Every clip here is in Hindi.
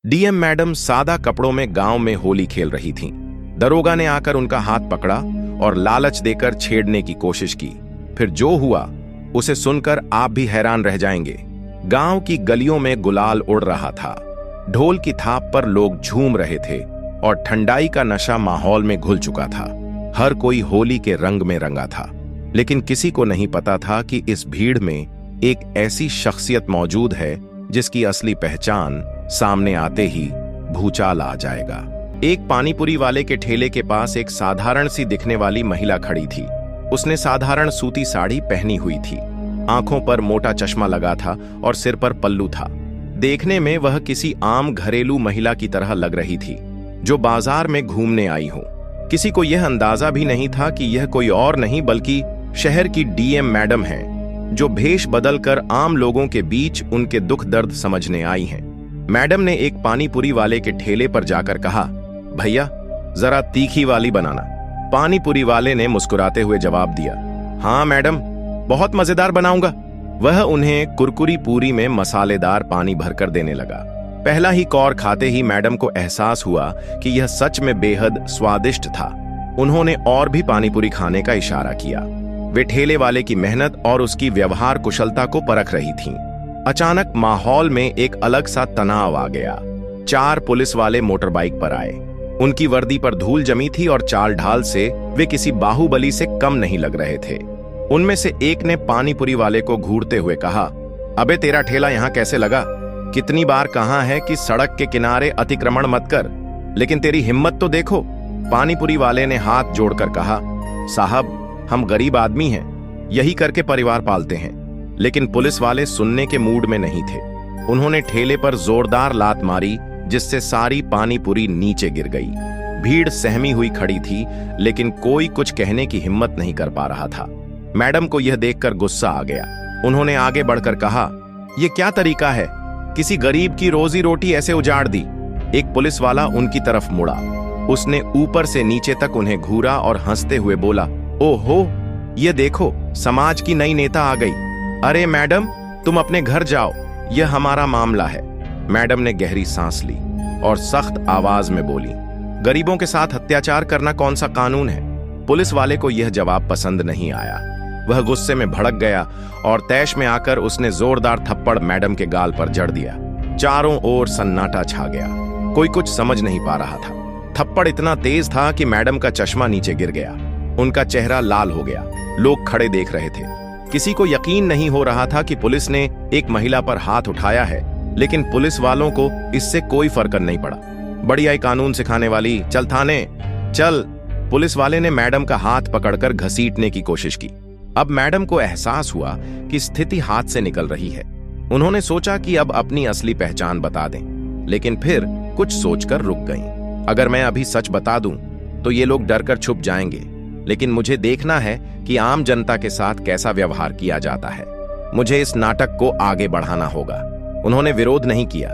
डीएम मैडम सादा कपड़ों में गांव में होली खेल रही थीं। दरोगा ने आकर उनका हाथ पकड़ा और लालच देकर छेड़ने की कोशिश की। फिर जो हुआ उसे सुनकर आप भी हैरान रह जाएंगे। गांव की गलियों में गुलाल उड़ रहा था, ढोल की थाप पर लोग झूम रहे थे और ठंडाई का नशा माहौल में घुल चुका था। हर कोई होली के रंग में रंगा था, लेकिन किसी को नहीं पता था कि इस भीड़ में एक ऐसी शख्सियत मौजूद है जिसकी असली पहचान सामने आते ही भूचाल आ जाएगा। एक पानीपुरी वाले के ठेले के पास एक साधारण सी दिखने वाली महिला खड़ी थी। उसने साधारण सूती साड़ी पहनी हुई थी, आंखों पर मोटा चश्मा लगा था और सिर पर पल्लू था। देखने में वह किसी आम घरेलू महिला की तरह लग रही थी जो बाजार में घूमने आई हो। किसी को यह अंदाजा भी नहीं था कि यह कोई और नहीं बल्कि शहर की डीएम मैडम है, जो भेष बदलकर आम लोगों के बीच उनके दुख दर्द समझने आई हैं। मैडम ने एक पानीपुरी वाले के ठेले पर जाकर कहा, भैया जरा तीखी वाली बनाना। पानीपुरी वाले ने मुस्कुराते हुए जवाब दिया, हाँ मैडम, बहुत मजेदार बनाऊंगा। वह उन्हें कुरकुरी पूरी में मसालेदार पानी भरकर देने लगा। पहला ही कौर खाते ही मैडम को एहसास हुआ कि यह सच में बेहद स्वादिष्ट था। उन्होंने और भी पानीपुरी खाने का इशारा किया। वे ठेले वाले की मेहनत और उसकी व्यवहार कुशलता को परख रही थीं। अचानक माहौल में एक अलग सा तनाव आ गया। 4 पुलिस वाले मोटर बाइक पर आए। उनकी वर्दी पर धूल जमी थी और चाल ढाल से वे किसी बाहुबली से कम नहीं लग रहे थे। उनमें से एक ने पानीपुरी वाले को घूरते हुए कहा, अबे तेरा ठेला यहाँ कैसे लगा? कितनी बार कहा है कि सड़क के किनारे अतिक्रमण मत कर, लेकिन तेरी हिम्मत तो देखो। पानीपुरी वाले ने हाथ जोड़कर कहा, साहब हम गरीब आदमी हैं, यही करके परिवार पालते हैं। लेकिन पुलिस वाले सुनने के मूड में नहीं थे। उन्होंने ठेले पर जोरदार लात मारी जिससे सारी पानीपुरी नीचे गिर गई। भीड़ सहमी हुई खड़ी थी, लेकिन कोई कुछ कहने की हिम्मत नहीं कर पा रहा था। मैडम को यह देखकर गुस्सा आ गया। उन्होंने आगे बढ़कर कहा, यह क्या तरीका है? किसी गरीब की रोजी रोटी ऐसे उजाड़ दी। एक पुलिस वाला उनकी तरफ मुड़ा। उसने ऊपर से नीचे तक उन्हें घूरा और हंसते हुए बोला, ओहो, ये देखो समाज की नई नेता आ गई। अरे मैडम, तुम अपने घर जाओ, यह हमारा मामला है। मैडम ने गहरी सांस ली और सख्त आवाज में बोली, गरीबों के साथ अत्याचार करना कौन सा कानून है? पुलिस वाले को यह जवाब पसंद नहीं आया। वह गुस्से में भड़क गया और तैश में आकर उसने जोरदार थप्पड़ मैडम के गाल पर जड़ दिया। चारों ओर सन्नाटा छा गया। कोई कुछ समझ नहीं पा रहा था। थप्पड़ इतना तेज था कि मैडम का चश्मा नीचे गिर गया। उनका चेहरा लाल हो गया। लोग खड़े देख रहे थे। किसी को यकीन नहीं हो रहा था कि पुलिस ने एक महिला पर हाथ उठाया है, लेकिन पुलिस वालों को इससे कोई फर्क नहीं पड़ा। बड़ी आई कानून सिखाने वाली, चल थाने चल। पुलिस वाले ने मैडम का हाथ पकड़कर घसीटने की कोशिश की। अब मैडम को एहसास हुआ कि स्थिति हाथ से निकल रही है। उन्होंने सोचा कि अब अपनी असली पहचान बता दें, लेकिन फिर कुछ सोचकर रुक गईं। अगर मैं अभी सच बता दूं तो ये लोग डरकर छुप जाएंगे, लेकिन मुझे देखना है कि आम जनता के साथ कैसा व्यवहार किया जाता है। मुझे इस नाटक को आगे बढ़ाना होगा। उन्होंने विरोध नहीं किया।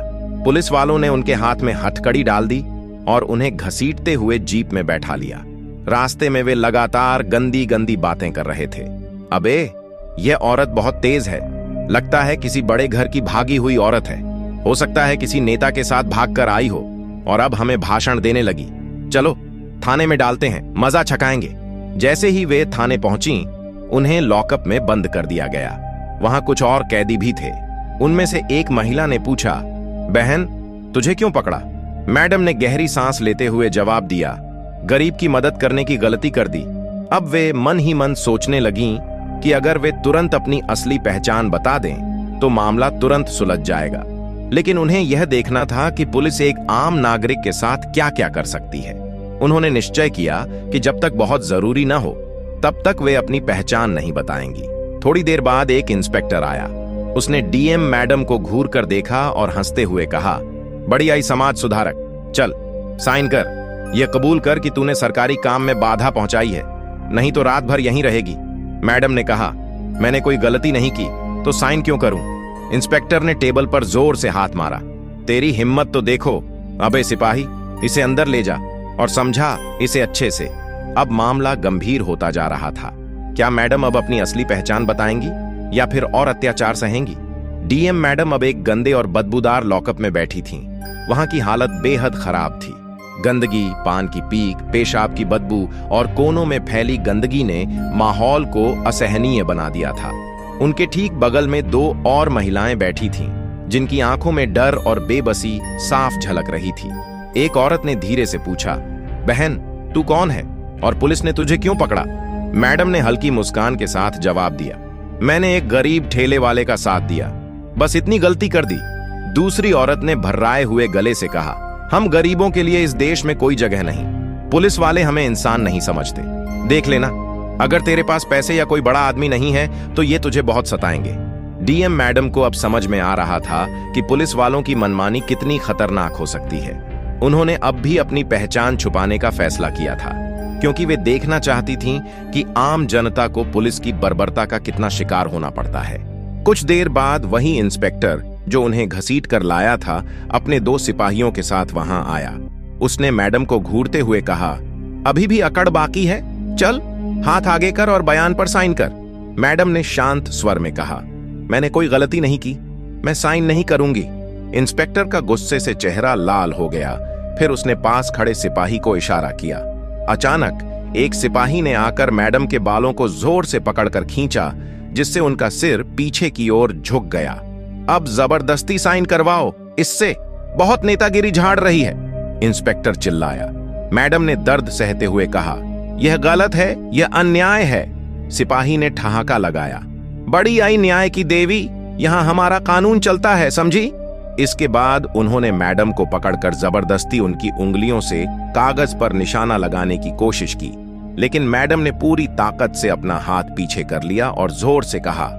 पुलिस वालों ने उनके हाथ में हथकड़ी डाल दी और उन्हें घसीटते हुए जीप में बैठा लिया। रास्ते में वे लगातार गंदी गंदी बातें कर रहे थे। अबे, यह औरत बहुत तेज है, लगता है किसी बड़े घर की भागी हुई औरत है। हो सकता है किसी नेता के साथ भागकर आई हो और अब हमें भाषण देने लगी। चलो थाने में डालते हैं, मजा छकाएंगे। जैसे ही वे थाने पहुंची, उन्हें लॉकअप में बंद कर दिया गया। वहां कुछ और कैदी भी थे। उनमें से एक महिला ने पूछा, बहन तुझे क्यों पकड़ा? मैडम ने गहरी सांस लेते हुए जवाब दिया, गरीब की मदद करने की गलती कर दी। अब वे मन ही मन सोचने लगीं कि अगर वे तुरंत अपनी असली पहचान बता दें तो मामला तुरंत सुलझ जाएगा। लेकिन उन्हें यह देखना था कि पुलिस एक आम नागरिक के साथ क्या क्या कर सकती है। उन्होंने निश्चय किया कि जब तक बहुत जरूरी न हो तब तक वे अपनी पहचान नहीं बताएंगी। थोड़ी देर बाद एक इंस्पेक्टर आया। उसने डीएम मैडम को घूर कर देखा और हंसते हुए कहा, बड़ी आई समाज सुधारक, चल साइन कर। यह कबूल कर कि तूने सरकारी काम में बाधा पहुंचाई है, नहीं तो रात भर यहीं रहेगी। मैडम ने कहा, मैंने कोई गलती नहीं की तो साइन क्यों करूं? इंस्पेक्टर ने टेबल पर जोर से हाथ मारा। तेरी हिम्मत तो देखो। अबे सिपाही, इसे अंदर ले जा और समझा इसे अच्छे से। अब मामला गंभीर होता जा रहा था। क्या मैडम अब अपनी असली पहचान बताएंगी या फिर और अत्याचार सहेंगी? डीएम मैडम अब एक गंदे और बदबूदार लॉकअप में बैठी थीं। वहां की हालत बेहद खराब थी। गंदगी, पान की पीक, पेशाब की बदबू और कोनों में फैली गंदगी ने माहौल को असहनीय बना दिया था। उनके ठीक बगल में 2 और महिलाएं बैठी थीं, जिनकी आंखों में डर और बेबसी साफ झलक रही थी। एक औरत ने धीरे से पूछा, बहन, तू कौन है और पुलिस ने तुझे क्यों पकड़ा? मैडम ने हल्की मुस्कान के साथ जवाब दिया, मैंने एक गरीब ठेले वाले का साथ दिया, बस इतनी गलती कर दी। दूसरी औरत ने भर्राए हुए गले से कहा, हम गरीबों के लिए इस देश में कोई जगह नहीं। पुलिस वाले हमें इंसान नहीं समझते। देख लेना, अगर तेरे पास पैसे या कोई बड़ा आदमी नहीं है तो ये तुझे बहुत सताएंगे। डीएम मैडम को अब समझ में आ रहा था कि पुलिस वालों की मनमानी कितनी खतरनाक हो सकती है। उन्होंने अब भी अपनी पहचान छुपाने का फैसला किया था, क्योंकि वे देखना चाहती थीं कि आम जनता को पुलिस की बर्बरता का कितना शिकार होना पड़ता है। कुछ देर बाद वही इंस्पेक्टर जो उन्हें घसीट कर लाया था, अपने 2 सिपाहियों के साथ वहां आया। उसने मैडम को घूरते हुए कहा, अभी भी अकड़ बाकी है? चल, हाथ आगे कर और बयान पर साइन कर। मैडम ने शांत स्वर में कहा, मैंने कोई गलती नहीं की, मैं साइन नहीं करूंगी। इंस्पेक्टर का गुस्से से चेहरा लाल हो गया। फिर उसने पास खड़े सिपाही को इशारा किया। अचानक एक सिपाही ने आकर मैडम के बालों को जोर से पकड़कर खींचा, जिससे उनका सिर पीछे की ओर झुक गया। अब जबरदस्ती साइन करवाओ, इससे बहुत नेतागिरी झाड़ रही है, इंस्पेक्टर चिल्लाया। मैडम ने दर्द सहते हुए कहा, यह गलत है, यह अन्याय है। सिपाही ने ठहाका लगाया, बड़ी आई न्याय की देवी, यहां हमारा कानून चलता है, समझी? इसके बाद उन्होंने मैडम को पकड़कर जबरदस्ती उनकी उंगलियों से कागज पर निशाना लगाने की कोशिश की, लेकिन मैडम ने पूरी ताकत से अपना हाथ पीछे कर लिया और जोर से कहा,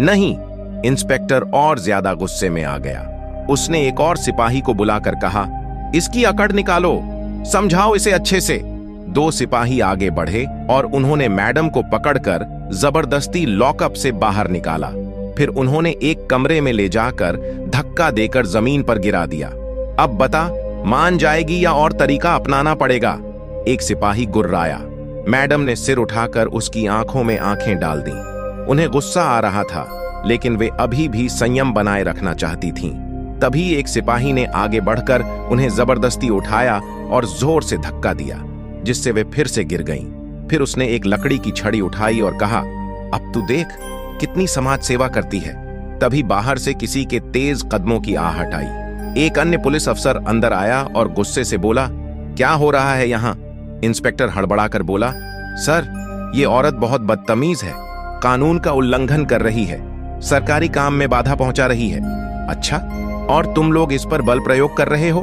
नहीं। इंस्पेक्टर और ज्यादा गुस्से में आ गया। उसने एक और सिपाही को बुलाकर कहा, इसकी अकड़ निकालो, समझाओ इसे अच्छे से। 2 सिपाही आगे बढ़े और उन्होंने मैडम को पकड़कर जबरदस्ती लॉकअप से बाहर निकाला। फिर उन्होंने एक कमरे में ले जाकर धक्का देकर जमीन पर गिरा दिया। अब बता, मान जाएगी या और तरीका अपनाना पड़ेगा? एक सिपाही गुर्राया। मैडम ने सिर उठाकर उसकी आंखों में आंखें डाल दी। उन्हें गुस्सा आ रहा था, लेकिन वे अभी भी संयम बनाए रखना चाहती थीं। तभी एक सिपाही ने आगे बढ़कर उन्हें जबरदस्ती उठाया और जोर से धक्का दिया, जिससे वे फिर से गिर गईं। फिर उसने एक लकड़ी की छड़ी उठाई और कहा, अब तू देख कितनी समाज सेवा करती है। तभी बाहर से किसी के तेज कदमों की आहट आई। एक अन्य पुलिस अफसर अंदर आया और गुस्से से बोला, क्या हो रहा है यहाँ? इंस्पेक्टर हड़बड़ाकर बोला, सर, ये औरत बहुत बदतमीज है, कानून का उल्लंघन कर रही है, सरकारी काम में बाधा पहुंचा रही है। अच्छा, और तुम लोग इस पर बल प्रयोग कर रहे हो?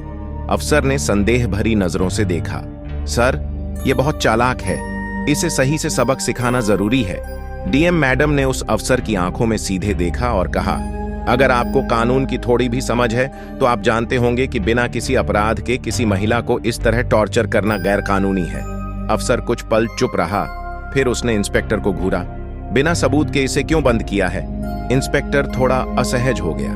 अफसर ने संदेह भरी नजरों से देखा। सर, ये बहुत चालाक है, इसे सही से सबक सिखाना जरूरी है। डीएम मैडम ने उस अफसर की आंखों में सीधे देखा और कहा, अगर आपको कानून की थोड़ी भी समझ है तो आप जानते होंगे कि बिना किसी अपराध के किसी महिला को इस तरह टॉर्चर करना गैर कानूनी है। अफसर कुछ पल चुप रहा, फिर उसने इंस्पेक्टर को घूरा, बिना सबूत के इसे क्यों बंद किया है? इंस्पेक्टर थोड़ा असहज हो गया।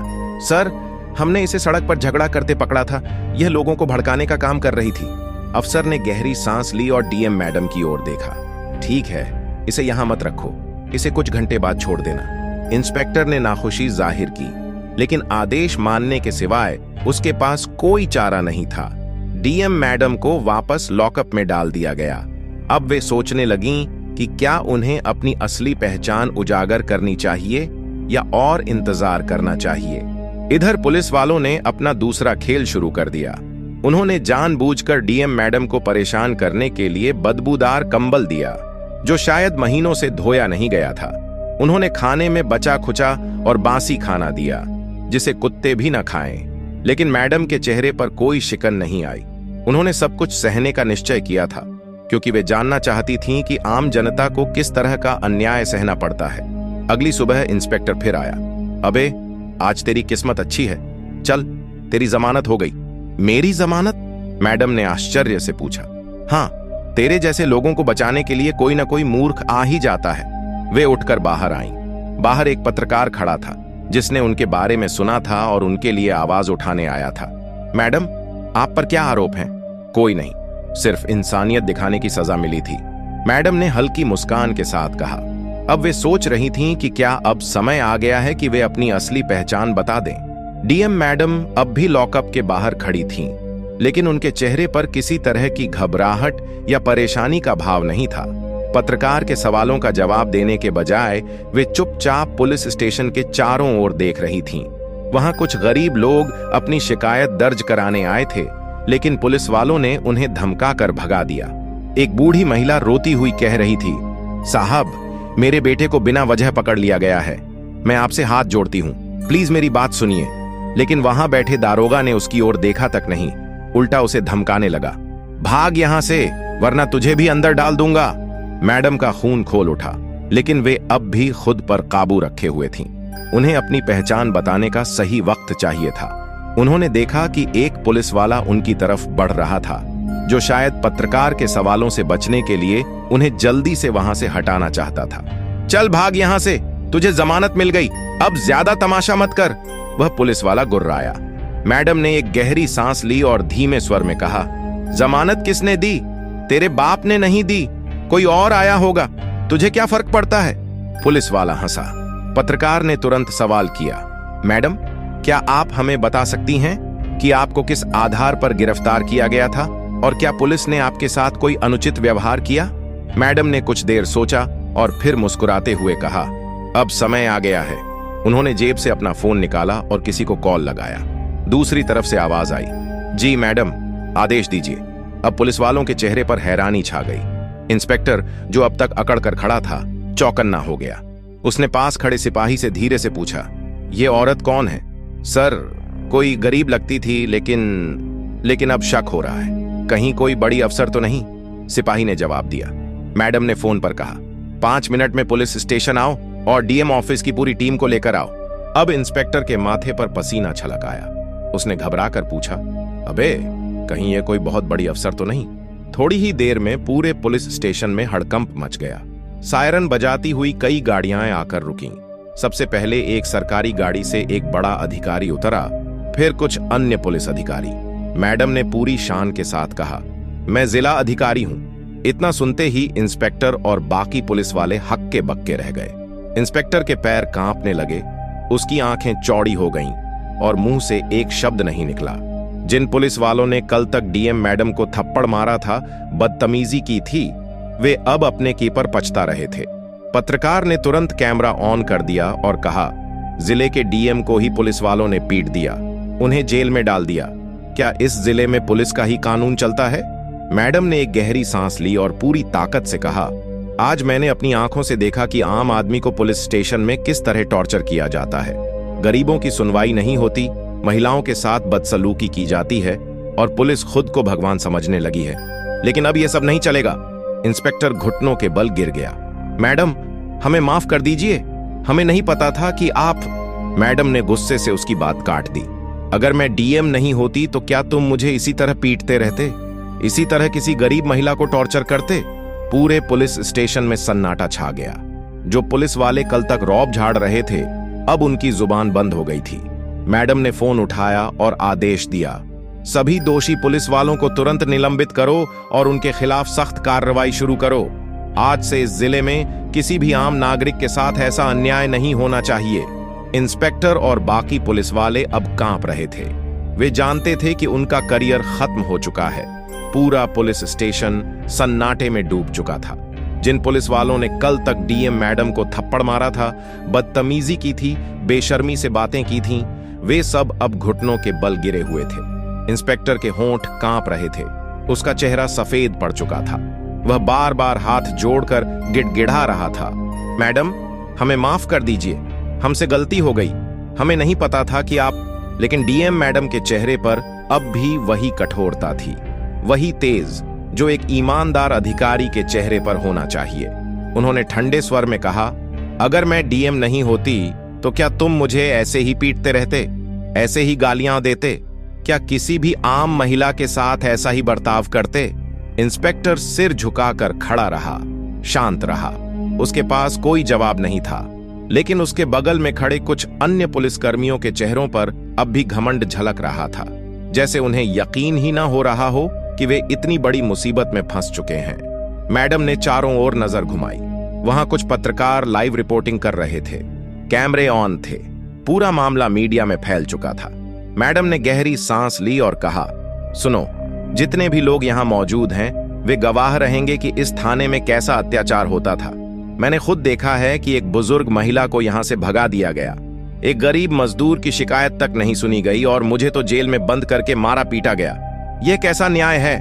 सर, हमने इसे सड़क पर झगड़ा करते पकड़ा था, यह लोगों को भड़काने का काम कर रही थी। अफसर ने गहरी सांस ली और डीएम मैडम की ओर देखा। ठीक है, इसे यहां मत रखो, इसे कुछ घंटे बाद छोड़ देना। इंस्पेक्टर ने नाखुशी जाहिर की, लेकिन आदेश मानने के सिवाय उसके पास कोई चारा नहीं था। डीएम मैडम को वापस लॉकअप में डाल दिया गया। अब वे सोचने लगीं कि क्या उन्हें अपनी असली पहचान उजागर करनी चाहिए या और इंतजार करना चाहिए। इधर पुलिस वालों ने अपना दूसरा खेल शुरू कर दिया। उन्होंने जानबूझकर डीएम मैडम को परेशान करने के लिए बदबूदार कंबल दिया, जो शायद महीनों से धोया नहीं गया था। उन्होंने खाने में बचा खुचा और बासी खाना दिया, जिसे कुत्ते भी न खाएं। लेकिन मैडम के चेहरे पर कोई शिकन नहीं आई। उन्होंने सब कुछ सहने का निश्चय किया था, क्योंकि वे जानना चाहती थीं कि आम जनता को किस तरह का अन्याय सहना पड़ता है। अगली सुबह इंस्पेक्टर फिर आया। अबे, आज तेरी किस्मत अच्छी है, चल, तेरी जमानत हो गई। मेरी जमानत? मैडम ने आश्चर्य से पूछा। हाँ, तेरे जैसे लोगों को बचाने के लिए कोई ना कोई मूर्ख आ ही जाता है। वे उठकर बाहर आईं। बाहर एक पत्रकार खड़ा था, जिसने उनके बारे में सुना था और उनके लिए आवाज उठाने आया था। मैडम, आप पर क्या आरोप हैं? कोई नहीं, सिर्फ इंसानियत दिखाने की सजा मिली थी, मैडम ने हल्की मुस्कान के साथ कहा। अब वे सोच रही थीं कि क्या अब समय आ गया है कि वे अपनी असली पहचान बता दें। डीएम मैडम अब भी लॉकअप के बाहर खड़ी थीं, लेकिन उनके चेहरे पर किसी तरह की घबराहट या परेशानी का भाव नहीं था। पत्रकार के सवालों का जवाब देने के बजाय वे चुपचाप पुलिस स्टेशन के चारों ओर देख रही थीं। वहां कुछ गरीब लोग अपनी शिकायत दर्ज कराने आए थे, लेकिन पुलिस वालों ने उन्हें धमकाकर भगा दिया। एक बूढ़ी महिला रोती हुई कह रही थी, साहब, मेरे बेटे को बिना वजह पकड़ लिया गया है। मैं आपसे हाथ जोड़ती हूं, प्लीज मेरी बात सुनिए। लेकिन वहां बैठे दारोगा ने उसकी ओर देखा तक नहीं, उल्टा उसे धमकाने लगा, भाग यहां से वरना तुझे भी अंदर डाल दूंगा। मैडम का खून खोल उठा, लेकिन वे अब भी खुद पर काबू रखे हुए थीं। उन्हें अपनी पहचान बताने का सही वक्त चाहिए था। उन्होंने देखा कि एक पुलिस वाला उनकी तरफ बढ़ रहा था, जो शायद पत्रकार के सवालों से बचने के लिए उन्हें जल्दी से वहां से हटाना चाहता था। चल भाग यहां से, तुझे जमानत मिल गई, अब ज्यादा तमाशा मत कर, वह पुलिस वाला गुर्राया। मैडम ने एक गहरी सांस ली और धीमे स्वर में कहा, जमानत किसने दी? तेरे बाप ने नहीं दी, कोई और आया होगा, तुझे क्या फर्क पड़ता है? पुलिस वाला हंसा। पत्रकार ने तुरंत सवाल किया, मैडम, क्या आप हमें बता सकती हैं कि आपको किस आधार पर गिरफ्तार किया गया था और क्या पुलिस ने आपके साथ कोई अनुचित व्यवहार किया? मैडम ने कुछ देर सोचा और फिर मुस्कुराते हुए कहा, अब समय आ गया है। उन्होंने जेब से अपना फोन निकाला और किसी को कॉल लगाया। दूसरी तरफ से आवाज आई, जी मैडम, आदेश दीजिए। अब पुलिस वालों के चेहरे पर हैरानी छा गई। इंस्पेक्टर, जो अब तक अकड़ कर खड़ा था, चौकन्ना हो गया। उसने पास खड़े सिपाही से धीरे से पूछा, ये औरत कौन है? सर, कोई गरीब लगती थी, लेकिन अब शक हो रहा है, कहीं कोई बड़ी अफसर तो नहीं? सिपाही ने जवाब दिया। मैडम ने फोन पर कहा, 5 मिनट में पुलिस स्टेशन आओ और डीएम ऑफिस की पूरी टीम को लेकर आओ। अब इंस्पेक्टर के माथे पर पसीना छलक आया। उसने घबरा कर पूछा, अबे, कहीं ये कोई बहुत बड़ी अफसर तो नहीं? थोड़ी ही देर में पूरे पुलिस स्टेशन में हड़कंप मच गया। सायरन बजाती हुई कई गाड़ियां आकर रुकीं। सबसे पहले एक सरकारी गाड़ी से एक बड़ा अधिकारी उतरा, फिर कुछ अन्य पुलिस अधिकारी। मैडम ने पूरी शान के साथ कहा, मैं जिला अधिकारी हूं। इतना सुनते ही इंस्पेक्टर और बाकी पुलिस वाले हक्के बक्के रह गए। इंस्पेक्टर के पैर कांपने लगे, उसकी आंखें चौड़ी हो गईं और मुंह से एक शब्द नहीं निकला। जिन पुलिस वालों ने कल तक डीएम मैडम को थप्पड़ मारा था, बदतमीजी की थी, वे अब अपने की पर पछता रहे थे। पत्रकार ने तुरंत कैमरा ऑन कर दिया और कहा, जिले के डीएम को ही पुलिस वालों ने पीट दिया, उन्हें जेल में डाल दिया। क्या इस जिले में पुलिस का ही कानून चलता है? मैडम ने एक गहरी सांस ली और पूरी ताकत से कहा, आज मैंने अपनी आंखों से देखा कि आम आदमी को पुलिस स्टेशन में किस तरह टॉर्चर किया जाता है। गरीबों की सुनवाई नहीं होती, महिलाओं के साथ बदसलूकी की जाती है और पुलिस खुद को भगवान समझने लगी है। लेकिन अब यह सब नहीं चलेगा। इंस्पेक्टर घुटनों के बल गिर गया। मैडम, हमें माफ कर दीजिए, हमें नहीं पता था कि आप। मैडम ने गुस्से से उसकी बात काट दी। अगर मैं डीएम नहीं होती तो क्या तुम मुझे इसी तरह पीटते रहते, इसी तरह किसी गरीब महिला को टॉर्चर करते? पूरे पुलिस स्टेशन में सन्नाटा छा गया। जो पुलिस वाले कल तक रौब झाड़ रहे थे, अब उनकी जुबान बंद हो गई थी। मैडम ने फोन उठाया और आदेश दिया, सभी दोषी पुलिस वालों को तुरंत निलंबित करो और उनके खिलाफ सख्त कार्रवाई शुरू करो। आज से इस जिले में किसी भी आम नागरिक के साथ ऐसा अन्याय नहीं होना चाहिए। इंस्पेक्टर और बाकी पुलिस वाले अब कांप रहे थे। वे जानते थे कि उनका करियर खत्म हो चुका है। पूरा पुलिस स्टेशन सन्नाटे में डूब चुका था। जिन पुलिस वालों ने कल तक डीएम मैडम को थप्पड़ मारा था, बदतमीजी की थी, बेशर्मी से बातें की थीं, वे सब अब घुटनों के बल गिरे हुए थे। इंस्पेक्टर के होंठ कांप रहे थे, उसका चेहरा सफेद पड़ चुका था। वह बार बार हाथ जोड़कर गिड़गिड़ा रहा था, मैडम, हमें माफ कर दीजिए, हमसे गलती हो गई, हमें नहीं पता था कि आप। लेकिन डीएम मैडम के चेहरे पर अब भी वही कठोरता थी, वही तेज जो एक ईमानदार अधिकारी के चेहरे पर होना चाहिए। उन्होंने ठंडे स्वर में कहा, अगर मैं डीएम नहीं होती तो क्या तुम मुझे ऐसे ही पीटते रहते, ऐसे ही गालियां देते? क्या किसी भी आम महिला के साथ ऐसा ही बर्ताव करते? इंस्पेक्टर सिर झुकाकर खड़ा रहा, शांत रहा। उसके पास कोई जवाब नहीं था, लेकिन उसके बगल में खड़े कुछ अन्य पुलिसकर्मियों के चेहरों पर अब भी घमंड झलक रहा था, जैसे उन्हें यकीन ही ना हो रहा हो कि वे इतनी बड़ी मुसीबत में फंस चुके हैं। मैडम ने चारों ओर नजर घुमाई। वहां कुछ पत्रकार लाइव रिपोर्टिंग कर रहे थे, कैमरे ऑन थे। पूरा मामला मीडिया में फैल चुका था। मैडम ने गहरी सांस ली और कहा, सुनो, जितने भी लोग यहाँ मौजूद हैं वे गवाह रहेंगे कि इस थाने में कैसा अत्याचार होता था। मैंने खुद देखा है कि एक बुजुर्ग महिला को यहाँ से भगा दिया गया, एक गरीब मजदूर की शिकायत तक नहीं सुनी गई और मुझे तो जेल में बंद करके मारा पीटा गया। यह कैसा न्याय है?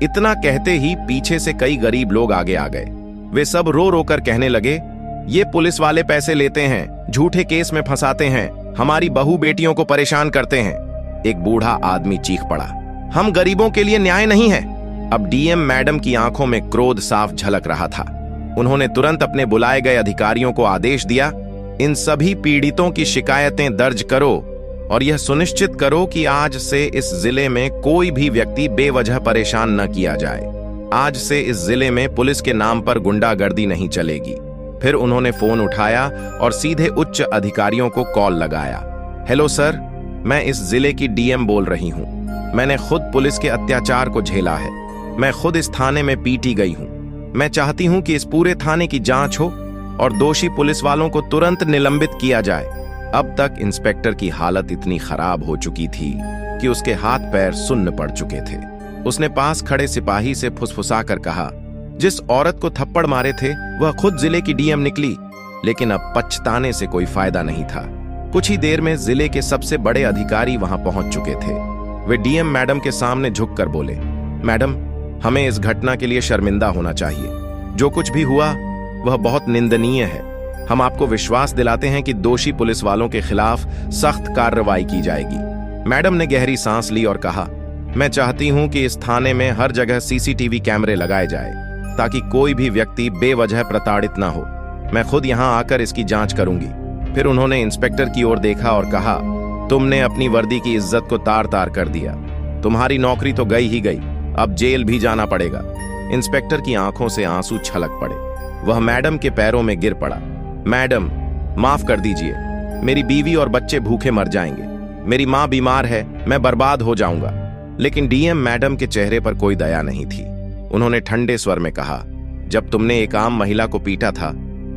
इतना कहते ही पीछे से कई गरीब लोग आगे आ गए। वे सब रो रो कर कहने लगे, ये पुलिस वाले पैसे लेते हैं, झूठे केस में फंसाते हैं, हमारी बहू बेटियों को परेशान करते हैं। एक बूढ़ा आदमी चीख पड़ा, हम गरीबों के लिए न्याय नहीं है। अब डीएम मैडम की आंखों में क्रोध साफ झलक रहा था। उन्होंने तुरंत अपने बुलाए गए अधिकारियों को आदेश दिया, इन सभी पीड़ितों की शिकायतें दर्ज करो और यह सुनिश्चित करो कि आज से इस जिले में कोई भी व्यक्ति बेवजह परेशान न किया जाए। आज से इस जिले में पुलिस के नाम पर गुंडागर्दी नहीं चलेगी। फिर उन्होंने फोन उठाया और सीधे उच्च अधिकारियों को कॉल लगाया। हेलो सर, मैं इस जिले की डीएम बोल रही हूँ। मैंने खुद पुलिस के अत्याचार को झेला है। मैं खुद इस थाने में पीटी गई हूँ। मैं चाहती हूँ कि इस पूरे थाने की जांच हो और दोषी पुलिस वालों को तुरंत निलंबित किया जाए। अब तक इंस्पेक्टर की हालत इतनी खराब हो चुकी थी कि उसके हाथ पैर सुन्न पड़ चुके थे। उसने पास खड़े सिपाही से फुसफुसाकर कहा, जिस औरत को थप्पड़ मारे थे वह खुद जिले की डीएम निकली, लेकिन अब पछताने से कोई फायदा नहीं था। कुछ ही देर में जिले के सबसे बड़े अधिकारी वहां पहुंच चुके थे। वे डीएम मैडम के सामने झुककर बोले, मैडम, हमें इस घटना के लिए शर्मिंदा होना चाहिए। जो कुछ भी हुआ वह बहुत निंदनीय है। हम आपको विश्वास दिलाते हैं कि दोषी पुलिस वालों के खिलाफ सख्त कार्रवाई की जाएगी। मैडम ने गहरी सांस ली और कहा, मैं चाहती हूं कि इस थाने में हर जगह सीसीटीवी कैमरे लगाए जाए ताकि कोई भी व्यक्ति बेवजह प्रताड़ित ना हो। मैं खुद यहां आकर इसकी जांच करूंगी। फिर उन्होंने इंस्पेक्टर की ओर देखा और कहा, तुमने अपनी वर्दी की इज्जत को तार तार कर दिया। तुम्हारी नौकरी तो गई ही गई, अब जेल भी जाना पड़ेगा। इंस्पेक्टर की आंखों से आंसू छलक पड़े। वह मैडम के पैरों में गिर पड़ा। मैडम, माफ कर दीजिए, मेरी बीवी और बच्चे भूखे मर जाएंगे। मेरी माँ बीमार है, मैं बर्बाद हो जाऊंगा। लेकिन डीएम मैडम के चेहरे पर कोई दया नहीं थी। उन्होंने ठंडे स्वर में कहा, जब तुमने एक आम महिला को पीटा था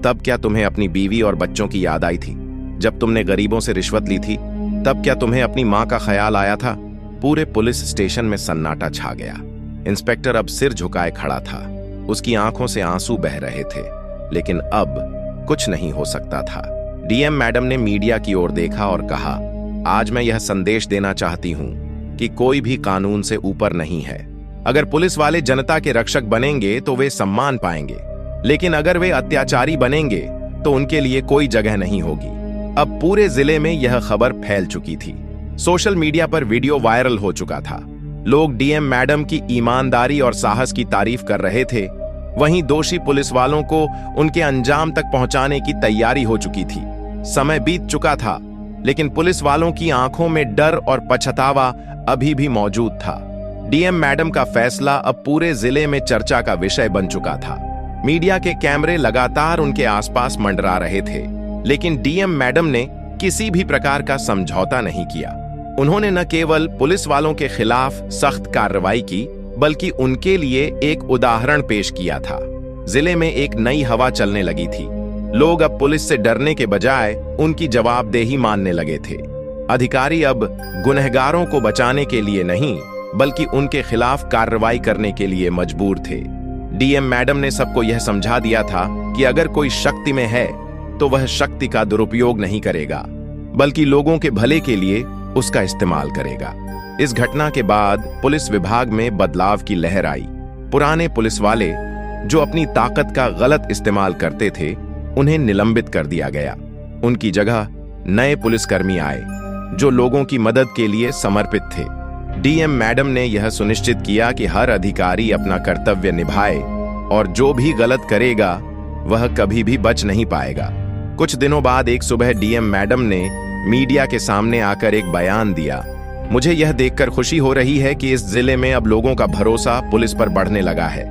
तब क्या तुम्हें अपनी बीवी और बच्चों की याद आई थी? जब तुमने गरीबों से रिश्वत ली थी तब क्या तुम्हें अपनी माँ का ख्याल आया था? पूरे पुलिस स्टेशन में सन्नाटा छा गया। इंस्पेक्टर अब सिर झुकाए खड़ा था। उसकी आंखों से आंसू बह रहे थे, लेकिन अब कुछ नहीं हो सकता था। डीएम मैडम ने मीडिया की ओर देखा और कहा, आज मैं यह संदेश देना चाहती हूं कि कोई भी कानून से ऊपर नहीं है। अगर पुलिस वाले जनता के रक्षक बनेंगे तो वे सम्मान पाएंगे, लेकिन अगर वे अत्याचारी बनेंगे तो उनके लिए कोई जगह नहीं होगी। अब पूरे जिले में यह खबर फैल चुकी थी। सोशल मीडिया पर वीडियो वायरल हो चुका था। लोग डीएम मैडम की ईमानदारी और साहस की तारीफ कर रहे थे। वहीं दोषी पुलिस वालों को उनके अंजाम तक पहुंचाने की तैयारी हो चुकी थी। समय बीत चुका था, लेकिन पुलिस वालों की आंखों में डर और पछतावा अभी भी मौजूद था। डीएम मैडम का फैसला अब पूरे जिले में चर्चा का विषय बन चुका था। मीडिया के कैमरे लगातार उनके आसपास मंडरा रहे थे, लेकिन डीएम मैडम ने किसी भी प्रकार का समझौता नहीं किया। उन्होंने न केवल पुलिस वालों के खिलाफ सख्त कार्रवाई की, बल्कि उनके लिए एक उदाहरण पेश किया था। जिले में एक नई हवा चलने लगी थी। लोग अब पुलिस से डरने के बजाय उनकी जवाबदेही मानने लगे थे। अधिकारी अब गुनहगारों को बचाने के लिए नहीं, बल्कि उनके खिलाफ कार्रवाई करने के लिए मजबूर थे। डीएम मैडम ने सबको यह समझा दिया था कि अगर कोई शक्ति में है तो वह शक्ति का दुरुपयोग नहीं करेगा, बल्कि लोगों के भले के लिए उसका इस्तेमाल करेगा। इस घटना के बाद पुलिस विभाग में बदलाव की लहर आई। पुराने पुलिस वाले जो अपनी ताकत का गलत इस्तेमाल करते थे, उन्हें निलंबित कर दिया गया। उनकी जगह नए पुलिसकर्मी आए जो लोगों की मदद के लिए समर्पित थे। डीएम मैडम ने यह सुनिश्चित किया कि हर अधिकारी अपना कर्तव्य निभाए और जो भी गलत करेगा वह कभी भी बच नहीं पाएगा। कुछ दिनों बाद एक सुबह डीएम मैडम ने मीडिया के सामने आकर एक बयान दिया। मुझे यह देखकर खुशी हो रही है कि इस जिले में अब लोगों का भरोसा पुलिस पर बढ़ने लगा है,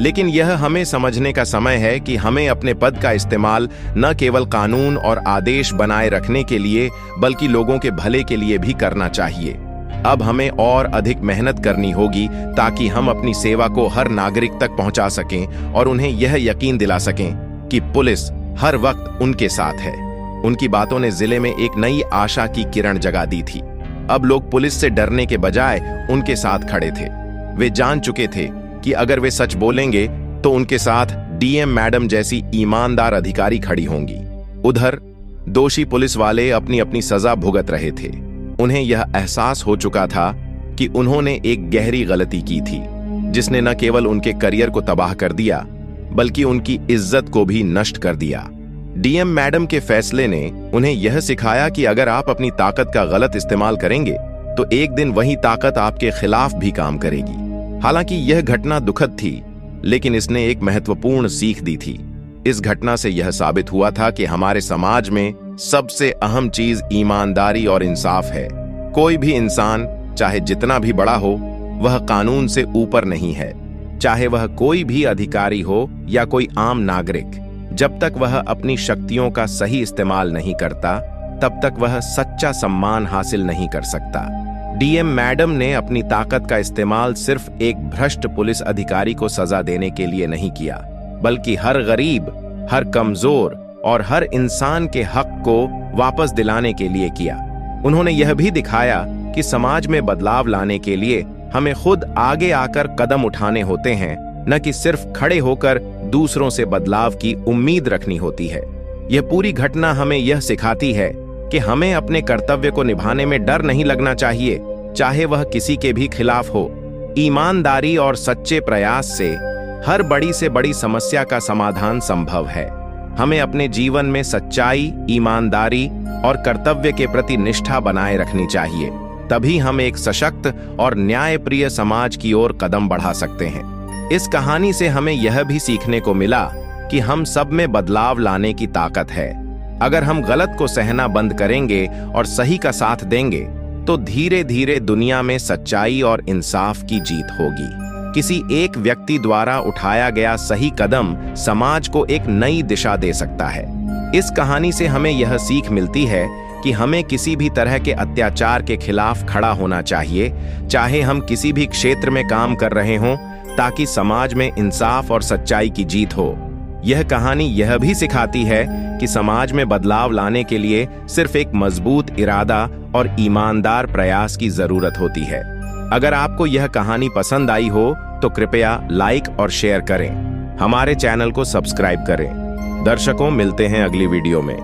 लेकिन यह हमें समझने का समय है कि हमें अपने पद का इस्तेमाल न केवल कानून और आदेश बनाए रखने के लिए, बल्कि लोगों के भले के लिए भी करना चाहिए। अब हमें और अधिक मेहनत करनी होगी ताकि हम अपनी सेवा को हर नागरिक तक पहुंचा सकें और उन्हें यह यकीन दिला सकें कि पुलिस हर वक्त उनके साथ है, उनकी बातों ने जिले में एक नई आशा की किरण जगा दी थी। अब लोग पुलिस से डरने के बजाय उनके साथ खड़े थे। वे जान चुके थे कि अगर वे सच बोलेंगे तो उनके साथ डीएम मैडम जैसी ईमानदार अधिकारी खड़ी होंगी। उधर दोषी पुलिस वाले अपनी अपनी सजा भुगत रहे थे। उन्हें यह एहसास हो चुका था कि उन्होंने एक गहरी गलती की थी, जिसने न केवल उनके करियर को तबाह कर दिया बल्कि उनकी इज्जत को भी नष्ट कर दिया। डीएम मैडम के फैसले ने उन्हें यह सिखाया कि अगर आप अपनी ताकत का गलत इस्तेमाल करेंगे तो एक दिन वही ताकत आपके खिलाफ भी काम करेगी। हालांकि यह घटना दुखद थी, लेकिन इसने एक महत्वपूर्ण सीख दी थी। इस घटना से यह साबित हुआ था कि हमारे समाज में सबसे अहम चीज ईमानदारी और इंसाफ है। कोई भी इंसान, चाहे जितना भी बड़ा हो, वह कानून से ऊपर नहीं है। चाहे वह कोई भी अधिकारी हो या कोई आम नागरिक, जब तक वह अपनी शक्तियों का सही इस्तेमाल नहीं करता, तब तक वह सच्चा सम्मान हासिल नहीं कर सकता। डीएम मैडम ने अपनी ताकत का इस्तेमाल सिर्फ एक भ्रष्ट पुलिस अधिकारी को सजा देने के लिए नहीं किया, बल्कि हर गरीब, हर कमजोर और हर इंसान के हक को वापस दिलाने के लिए किया। उन्होंने यह भी दिखाया कि समाज में बदलाव लाने के लिए हमें खुद आगे आकर कदम उठाने होते हैं, न कि सिर्फ खड़े होकर दूसरों से बदलाव की उम्मीद रखनी होती है। यह पूरी घटना हमें यह सिखाती है कि हमें अपने कर्तव्य को निभाने में डर नहीं लगना चाहिए, चाहे वह किसी के भी खिलाफ हो। ईमानदारी और सच्चे प्रयास से हर बड़ी से बड़ी समस्या का समाधान संभव है। हमें अपने जीवन में सच्चाई, ईमानदारी और कर्तव्य के प्रति निष्ठा बनाए रखनी चाहिए। तभी हम एक सशक्त और न्यायप्रिय समाज की ओर कदम बढ़ा सकते हैं। इस कहानी से हमें यह भी सीखने को मिला कि हम सब में बदलाव लाने की ताकत है। अगर हम गलत को सहना बंद करेंगे और सही का साथ देंगे, तो धीरे धीरे दुनिया में सच्चाई और इंसाफ की जीत होगी। किसी एक व्यक्ति द्वारा उठाया गया सही कदम समाज को एक नई दिशा दे सकता है। इस कहानी से हमें यह सीख मिलती है कि हमें किसी भी तरह के अत्याचार के खिलाफ खड़ा होना चाहिए, चाहे हम किसी भी क्षेत्र में काम कर रहे हों, ताकि समाज में इंसाफ और सच्चाई की जीत हो। यह कहानी यह भी सिखाती है कि समाज में बदलाव लाने के लिए सिर्फ एक मजबूत इरादा और ईमानदार प्रयास की जरूरत होती है। अगर आपको यह कहानी पसंद आई हो तो कृपया लाइक और शेयर करें। हमारे चैनल को सब्सक्राइब करें। दर्शकों, मिलते हैं अगली वीडियो में।